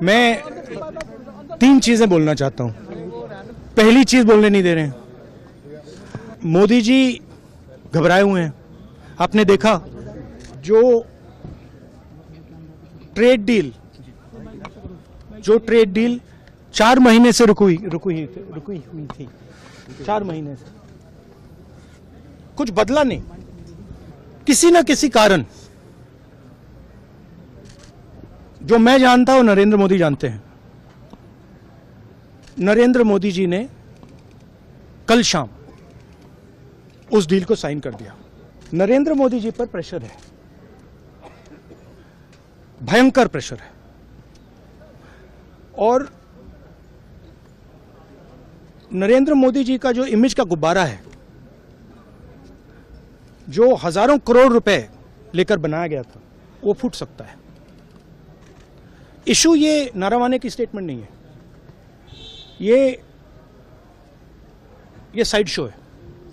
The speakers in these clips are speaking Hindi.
मैं तीन चीजें बोलना चाहता हूं। पहली चीज बोलने नहीं दे रहे हैं, मोदी जी घबराए हुए हैं। आपने देखा जो ट्रेड डील 4 महीने से रुकी हुई थी 4 महीने से कुछ बदला नहीं। किसी न किसी कारण, जो मैं जानता हूं नरेंद्र मोदी जानते हैं, नरेंद्र मोदी जी ने कल शाम उस डील को साइन कर दिया। नरेंद्र मोदी जी पर प्रेशर है, भयंकर प्रेशर है, और नरेंद्र मोदी जी का जो इमेज का गुब्बारा है, जो हजारों करोड़ रुपए लेकर बनाया गया था, वो फूट सकता है। इशू ये नारावाने की स्टेटमेंट नहीं है, ये साइड शो है,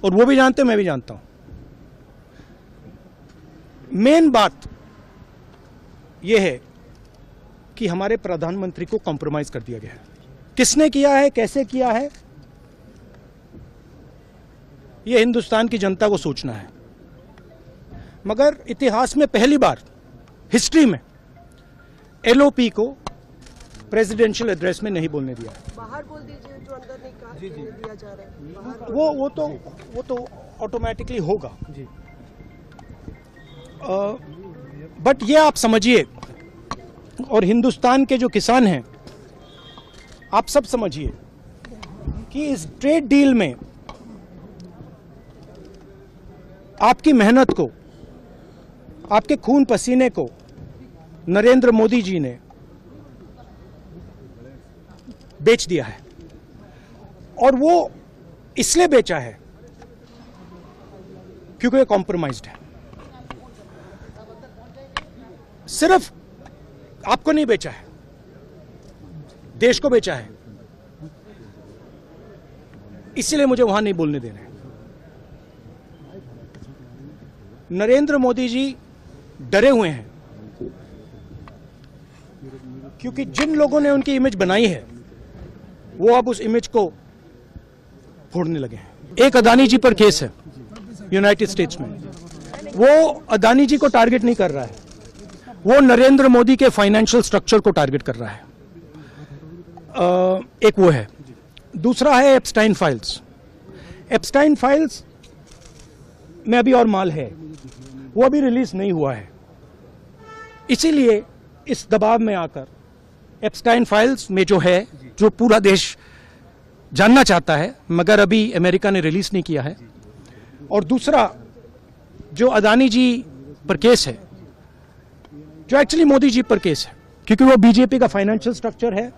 और वो भी जानते हैं, मैं भी जानता हूं। मेन बात यह है कि हमारे प्रधानमंत्री को कॉम्प्रोमाइज कर दिया गया है। किसने किया है, कैसे किया है, यह हिंदुस्तान की जनता को सोचना है। मगर इतिहास में पहली बार हिस्ट्री में एलओपी को प्रेसिडेंशियल एड्रेस में नहीं बोलने दिया है। बाहर बोल दीजिए, जो अंदर नहीं कहा दिया जा रहा है। वो तो ऑटोमेटिकली होगा जी। बट ये आप समझिए, और हिंदुस्तान के जो किसान हैं, आप सब समझिए कि इस ट्रेड डील में आपकी मेहनत को, आपके खून पसीने को नरेंद्र मोदी जी ने बेच दिया है। और वो इसलिए बेचा है क्योंकि ये कॉम्प्रोमाइज्ड है। सिर्फ आपको नहीं बेचा है, देश को बेचा है। इसलिए मुझे वहां नहीं बोलने देना है। नरेंद्र मोदी जी डरे हुए हैं, क्योंकि जिन लोगों ने उनकी इमेज बनाई है, वो अब उस इमेज को फोड़ने लगे हैं। एक अदानी जी पर केस है यूनाइटेड स्टेट्स में। वो अदानी जी को टारगेट नहीं कर रहा है, वो नरेंद्र मोदी के फाइनेंशियल स्ट्रक्चर को टारगेट कर रहा है। एक वो है। दूसरा है एप्स्टाइन फाइल्स। एप्स्टाइन फाइल्स में अभी और माल है, वो अभी रिलीज नहीं हुआ है। इसीलिए इस दबाव में आकर एप्स्टाइन फाइल्स में जो है, जो पूरा देश जानना चाहता है, मगर अभी अमेरिका ने रिलीज नहीं किया है। और दूसरा जो अदानी जी पर केस है, जो एक्चुअली मोदी जी पर केस है, क्योंकि वो बीजेपी का फाइनेंशियल स्ट्रक्चर है,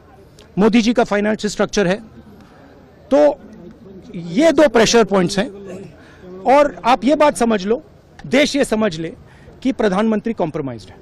मोदी जी का फाइनेंशियल स्ट्रक्चर है। तो ये 2 प्रेशर पॉइंट्स हैं। और आप ये बात समझ लो, देश ये समझ ले कि प्रधानमंत्री कॉम्प्रोमाइज्ड है।